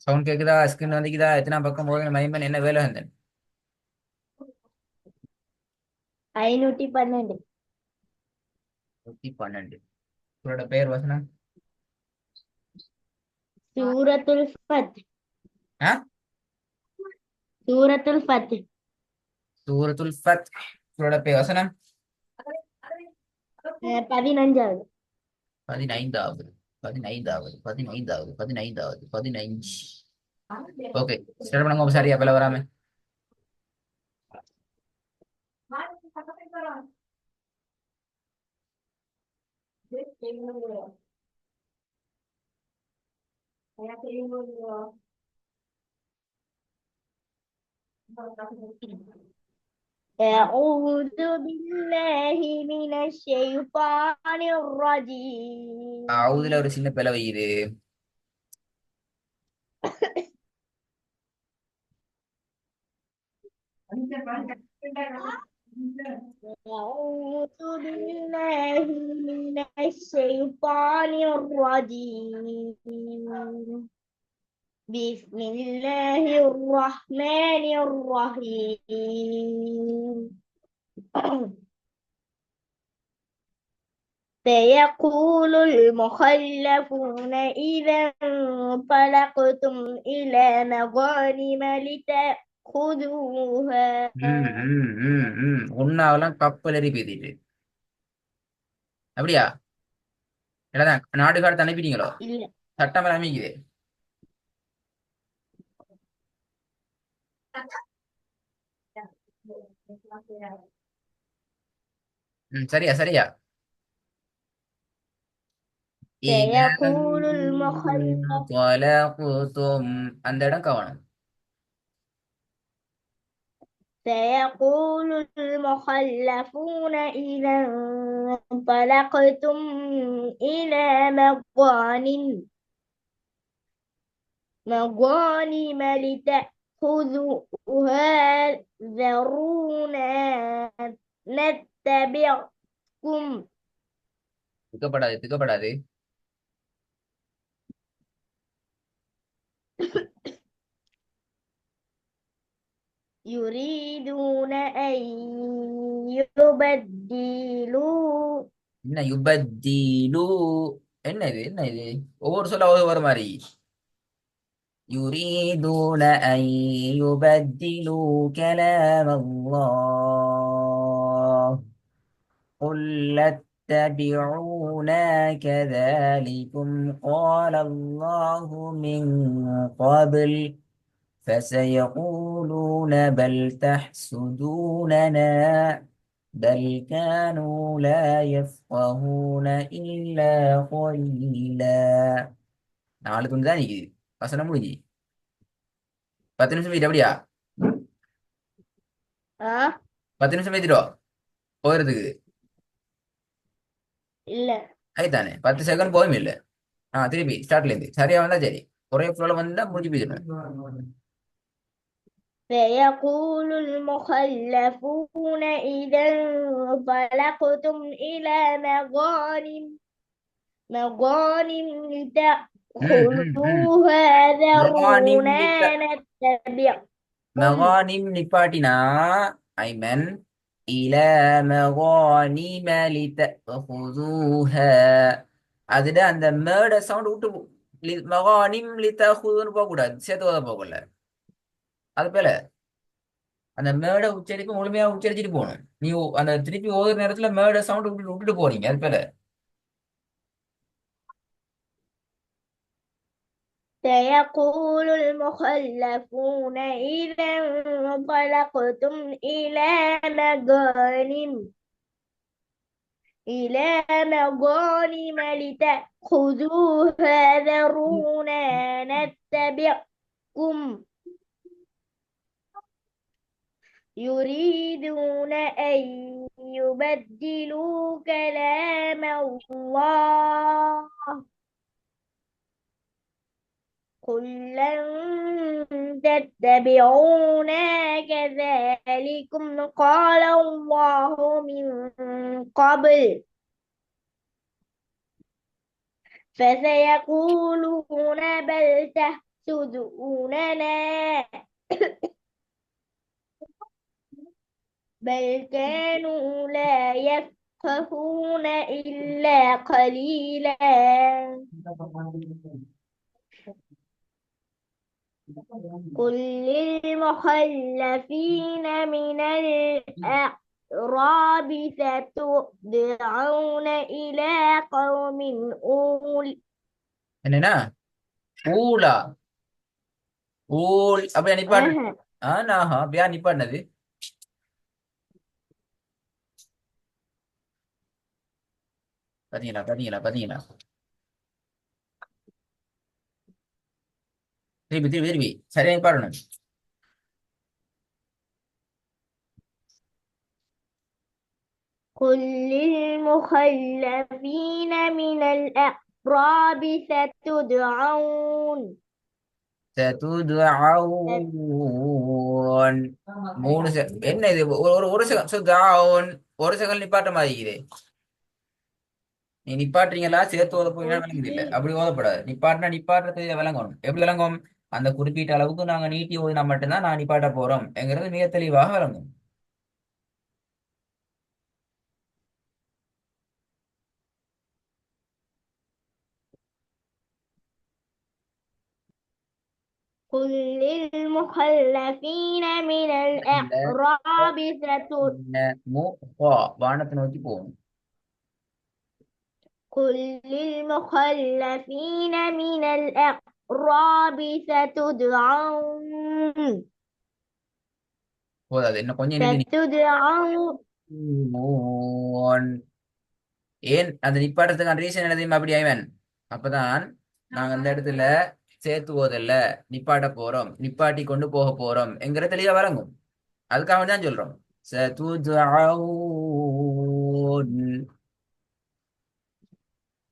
Sound கேக்குதா? Screen வந்துக்குதா? எத்தனை பக்கம் போகணும்? மைமன் என்ன வேலை வந்தேன்? 512. 112. உங்களோட பெயர் வசனம்? சூரத்துல் ஃபத். ஆ? சூரத்துல் ஃபத். சூரத்துல் ஃபத். உங்களோட பெயர் வசனம்? 15வது. 15வது. 15. ஓகே, ஸ்டார்ட் பண்ணுங்க. சரியா பிள்ளை வராம. أعوذ بالله من الشيطان الرجيم. அதுல ஒரு சின்ன பிளவு இது. أعوذ بالله من الشيطان الرجيم. بسم الله الرحمن الرحيم. سيقول المخلفون إذا انطلقتم إلى مغانم لتأخذوها. உன்னாவெல்லாம் கப்பல் எறி பேதிட்டு அப்படியா? இல்லதான் நாடு காடு அனுப்பிட்டீங்களோ? இல்ல. சட்டம் எல்லாம் அமைக்குது. சரியா சரியா. إذا سيقول المخلف انطلقتم அந்த இடம் கவனம். سيقول المخلفون إذا انطلقتم إلى مغانم لتأخذوها ذرونا نتبعكم. திக்கப்படாது திக்கப்படாது. يريدون أن يبدلوا என்ன யுபத்திலு? என்ன இது என்ன இது? ஒவ்வொரு சொல்ல ஒவ்வொரு மாதிரி. يريدون أن يبدلوا كلام الله قل لا تتبعونا كذلكم قال الله من قبل فسيقولون بل تحسدوننا بل كانوا لا يفقهون إلا قليلا. நாலு துண்டு தான் நிக்குது. வசனம் முடிஞ்சு. 10 நிமிஷம் போயிட்டு அப்படியா? 10 நிமிஷம் பேசிட்டோம் போகிறதுக்கு. இல்ல. அதுதானே 10 செகண்ட் போகும் இல்லை. திருப்பி ஸ்டார்ட்ல இருந்து சரியா வந்தா சரி. ஒரே ஃப்ளோல வந்தா முடிஞ்சு போயிடணும். سيقول المخلفون إذا انطلقتم إلى مغانم لتأخذوها மகானிம் ذرونا லித்த نتبعكم. மகானிம் நிப்பாட்டினா ஐமன் இல மகானிம லித்தஹுதுஹ. அதுல அந்த மேட சவுண்ட் விட்டு மகானிம் லித்தஹுதுன்னு போக கூடாது. சேர்த்து போகல. அது போல அந்த மேடை உச்சரிப்பு முழுமையா உச்சரிச்சுட்டு போகணும். நீ அந்த திருப்பி ஒவ்வொரு நேரத்துல மேடை சவுண்ட் விட்டுட்டு போறீங்க. அது போல سيقول المخلفون إذا انطلقتم إلى مغانم لتأخذوها ذرونا نتبعكم. يريدون أن يبدلوا كلام الله قل لن تتبعونا كذلكم قال الله من قبل فسيقولون بل تحسدوننا بل كانوا لا يفقهون إلا قليلا قل للمخلفين من الأعراب ستدعون إلى قوم أولي என்னன்னா ஊலா ஊல் அப்படியே நிப்பாட்டு. أه. ஆனாஹா அப்படியா நிப்பாட்டினது. பாத்தீங்களா பாத்தீங்களா பாத்தீங்களா. திருப்பி திருப்பி திருப்பி சரியா நிப்பாட்டணும். قل للمخلفين من الأعراب ستدعون சதுதுஅவுன். என்ன இது ஒரு ஒரு ஒரு செகண்ட் சுதுஅவுன். ஒரு செகண்ட் நிப்பாட்ட மாதிரி இது. நீ நிப்பாட்டுறீங்களா சேர்த்து ஓத போறீங்களா விளங்குது இல்ல. அப்படி ஓதப்படாது. நிப்பாட்டினா நிப்பாட்டுறது விளங்கணும். எப்படி விளங்கும்? அந்த குறிப்பிட்ட அளவுக்கு நாங்க நீட்டி ஓதினா மட்டும்தான் நான் நிப்பாட்ட போறோம் என்கிறது மிக தெளிவாக விளங்கும். قل للمخلفين من இல்ல الأعراب இல்ல மு பா வானத்தை நோக்கி போகணும். قل للمخلفين من الأعراب ستدعون போதாது, இன்னும் கொஞ்சம் நீட்டி ستدعون நிப்போன். ஏன் அந்த நிப்பாட்டத்துக்கான ரீசன் என்ன தெரியுமா? அப்படி ஐவன் அப்பதான் நாங்க அந்த இடத்துல சேர்த்து ஓதல்ல நிப்பாட்ட போறோம், நிப்பாட்டி கொண்டு போக போறோம் என்கிற தெளிவா வழங்கும். அதுக்காக தான் சொல்றோம். சதுஅவுன்.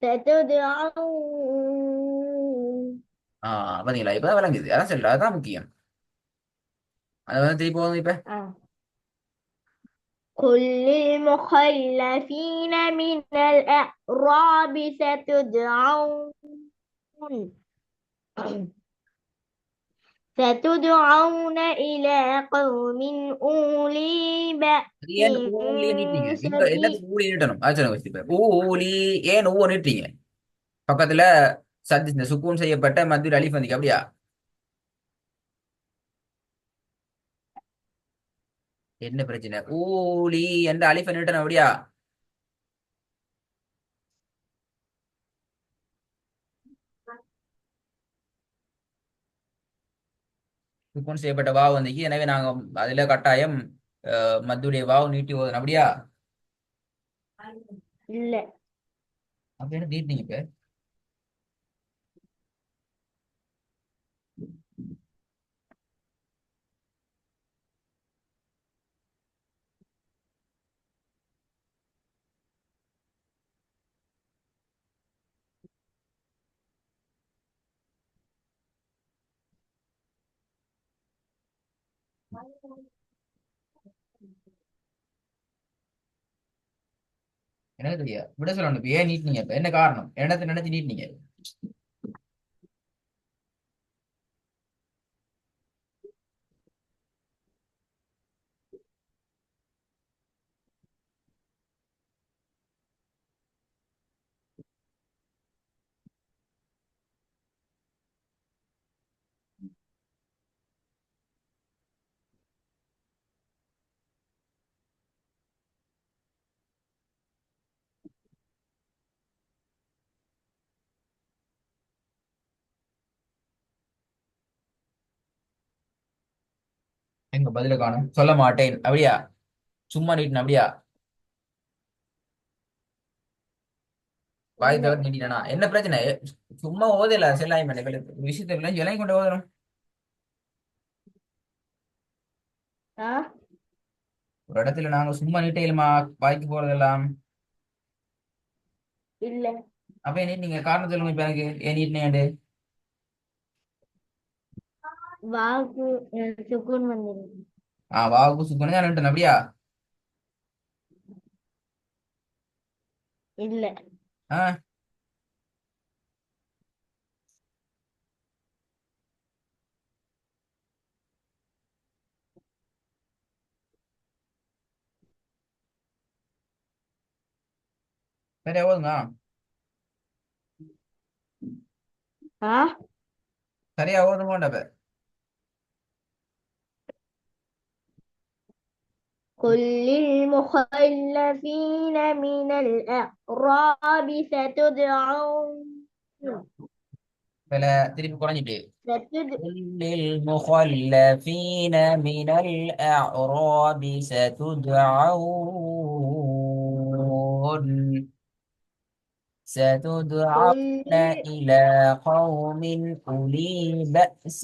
ستدعون பாத்தீங்களா இப்பதான் விளங்குது. அதான் சொல்றேன், அதுதான் முக்கியம். அதை வந்து திருப்பி போதும் இப்ப. قل للمخلفين من الأعراب ستدعون ستدعون إلى قوم أولي அது بأس ஏன் ஊழிய நீட்டீங்க? எங்க شديد எல்லாத்துக்கும் ஊழி நீட்டணும். அது சொல்லுங்க first இப்ப. ஊழி ஏன் ஊ நீட்டீங்க? பக்கத்துல சத்தி இந்த சுக்கூன் செய்யப்பட்ட மத்தியில் அலிஃப் வந்துக்கு அப்படியா? என்ன பிரச்சனை? ஊழி என்ற அலிஃபை நீட்டணும் அப்படியா? சுக்கூன் செய்யப்பட்ட வாவ் வந்துக்கு, எனவே நாங்க அதுல கட்டாயம் மத்துடைய வாவ் நீட்டி ஓதணும் அப்படியா? இல்ல அப்ப என்ன நீட்டிங்க இப்ப? எனக்கு தெரியாது, விட சொல்லணும். இப்ப ஏன் நீட்டினீங்க? இப்ப என்ன காரணம்? என்னத்தை நினைச்சு நீட்டினீங்க? எங்க பதில காணும்? சொல்ல மாட்டேன் அப்படியா? சும்மா நீட்டின அப்படியா? வாய் இல்ல தவிர நீட்டினா என்ன பிரச்சனை? சும்மா ஓதல செல்லாய் மேலே விஷயத்த இலையும் கொண்டு ஓதணும். ஆ ஒரு இடத்துல நாங்க சும்மா நீட்டையிலுமா வாய்க்கு போறதெல்லாம். இல்ல அப்ப ஏன் நீங்க காரணம் சொல்லுங்க இப்ப எனக்கு ஏன் நீட்டினேன். வாக்கு சுக்குன் வந்துருக்கு வாவுக்கு சுக்குனே தான் நீட்டணும் அப்படியா? இல்ல ஆஹ் சரியா ஓதுங்க. ها. சரியா ஓதுங்கோண்டப்ப. قل للمخلفين من الأعراب ستدعون இப்ப திருப்பி குறைஞ்சிட்டு. ستد... قل للمخلفين من الأعراب ستدعون قل إلى قوم أولي بأس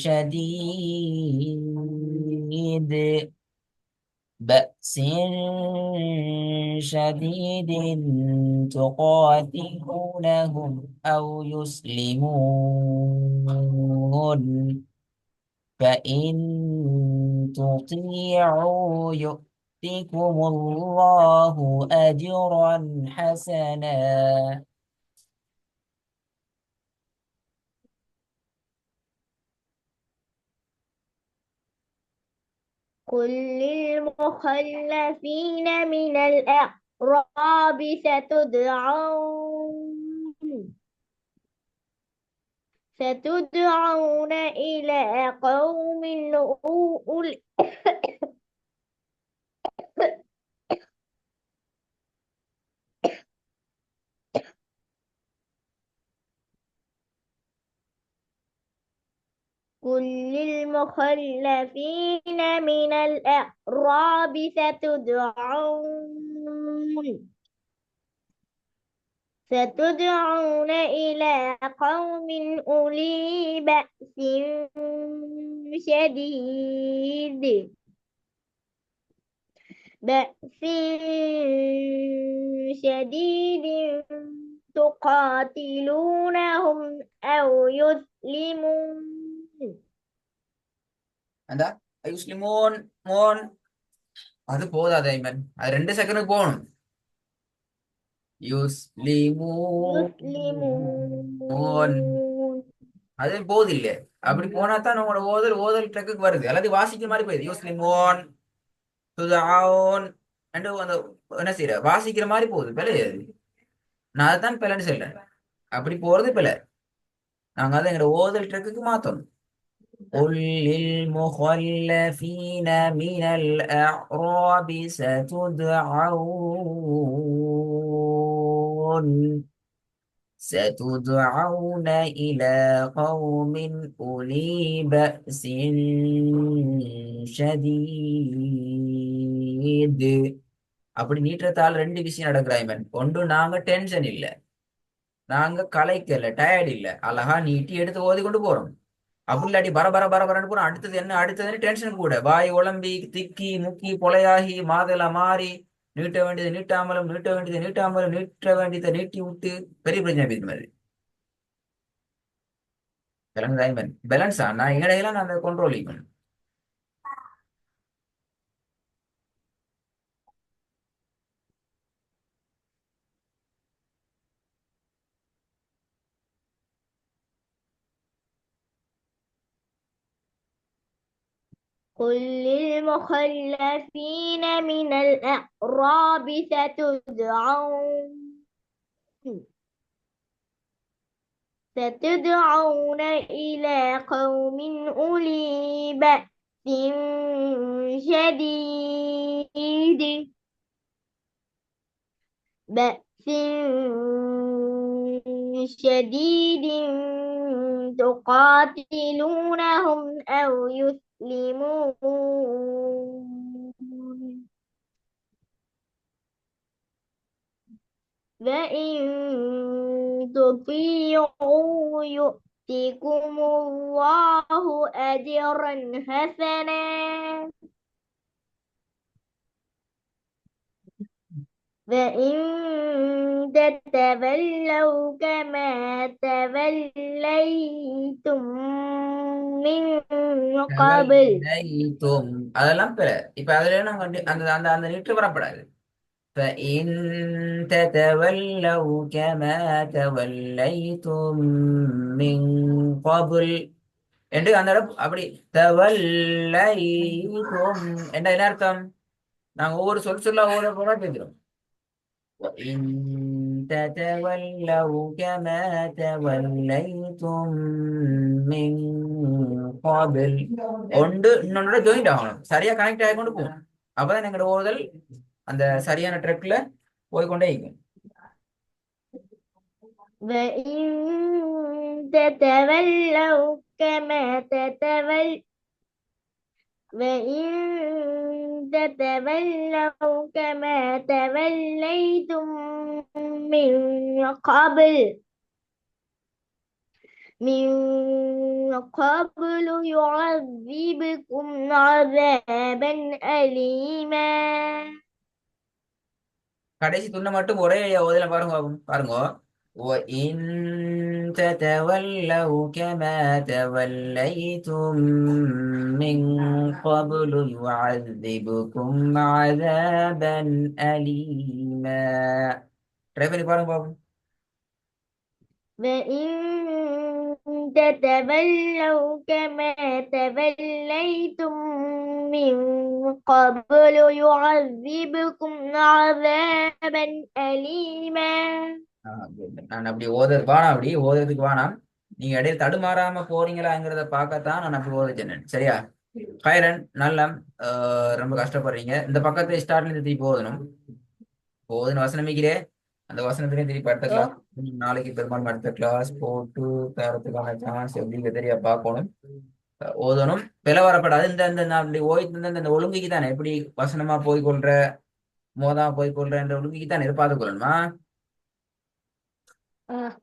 شديد بأس شديد تقاتلونهم أو يسلمون فإن تطيعوا يؤتكم الله أجرا حسنا. قل للمخلفين من الأعراب ستدعون إلى قوم أولي قل للمخلفين من الأعراب ستدعون إلى قوم أولي شديد بأس شديد تقاتلونهم أو يسلمون அந்த யுஸ்லிமோன் மோன் அது போதாது ஐமன், அது 2 செகண்டுக்கு போகணும். யுஸ்லிமூன் يسلمون அது போதில்லை. அப்படி போனா தான் உங்களோட ஓதல் ட்ரக்குக்கு வருது. அல்லது வாசிக்கிற மாதிரி போயிடுது. யுஸ்லிமோன் துதாவுன் அண்டு அந்த என்ன செய்யற வாசிக்கிற மாதிரி போகுது. பிழை அது. நான் அதான் பிழைன்னு சொல்றேன். அப்படி போறது பிழை. நாங்க அதை எங்களோட ஓதல் ட்ரக்குக்கு மாத்தணும். قل للمخلفين من الأعراب ستدعون إلى قوم أولي بأس شديد. அப்படி நீட்டத்தால் 2 விஷயம் நடக்கிறாய்மன். ஒன்று, நாங்க டென்ஷன் இல்ல, நாங்க கலைக்கல, டயர்ட் இல்ல, அழகா நீட்டி எடுத்து ஓதி கொண்டு போறோம். அப்படி இல்லாட்டி பர பர பரபரன்னு போறோம். அடுத்தது என்ன, அடுத்ததுன்னு டென்ஷன் கூட, வாய் உளம்பி திக்கி முக்கி பொலையாகி மாதல மாறி நீட்ட வேண்டியது நீட்டாமலும் நீட்ட வேண்டியது நீட்டாமலும் நீட்ட வேண்டியதை நீட்டி விட்டு பெரிய பிரச்சனை பேசுற மாதிரி. பேலன்ஸா நான் எங்கடையெல்லாம் நான் அந்த கண்ட்ரோல் பண்ணிக்கணும். قل للمخلفين من الأعراب ستدعون إلى قوم أولي شديد بأس شديد تقاتلونهم أو يسلمون فإن تطيعوا يؤتكم الله أجرا حسنا فإن تتولوا كما توليتم من قبل தவல்லைத்தும் அதெல்லாம் பிற. இப்ப அதுல நாங்க அந்த அந்த அந்த நீட்டு வரப்படாது. فإن تتولوا كما توليتم من قبل என்று அந்த இடம் அப்படி தவல்லைத்தும் என்ன என்ன அர்த்தம்? நாங்க ஒவ்வொரு சொல்ல ஒவ்வொரு பொருளா பேசுறோம். وإن تتولوا كما توليتم من قبل ஒன்று இன்னொன்னோட ஜாயிண்ட் ஆகணும், சரியா கனெக்ட் ஆகிக்கொண்டு போகும். அப்பதான் எங்களோட ஓதல் அந்த சரியான ட்ரெக்ல போய்க்கொண்டே இருக்கும். وإن تتولوا كما تتول وإن تتولوا كما توليتم قبل من قبل يعذبكم عذابا أليما. கடைசி துண்ணை மட்டும் ஒரே ஓதல பாருங்க பாருங்க. وإن تتولوا كما توليتم من قبل يعذبكم عذابا أليما. ட்ரை பண்ணி பாருங்க பாபு. وإن تتولوا كما توليتم من قبل يعذبكم عذابا أليما. நான் அப்படி ஓதுறது வேணாம், அப்படி ஓதுறதுக்கு வேணாம். நீங்க இடையில தடுமாறாம போறீங்களாங்கிறத பார்க்கத்தான் நான் அப்படி ஓத சொன்னேன். சரியா ஹைரன் நல்ல ரொம்ப கஷ்டப்படுறீங்க. இந்த பக்கத்தை ஸ்டார்ட்ல இருந்து திருப்பி ஓதணும். போதுன்னு வசனமிக்கிறே அந்த வசனத்திலையும் திருப்பி அடுத்த கிளாஸ் நாளைக்கு பெரும்பாலும் அடுத்த கிளாஸ் போட்டு தரத்துக்கான சான்ஸ் எப்படிங்க தெரிய பார்க்கணும். ஓதணும், பிள வரப்படாது. இந்த இந்த நான் அப்படி ஓய்ந்து இந்த ஒழுங்குக்கு தானே எப்படி வசனமா போய்கொள்ற மோதா போய்கொள்ற என்ற ஒழுங்குக்கு தானே பார்த்து கொள்ளணுமா? آه.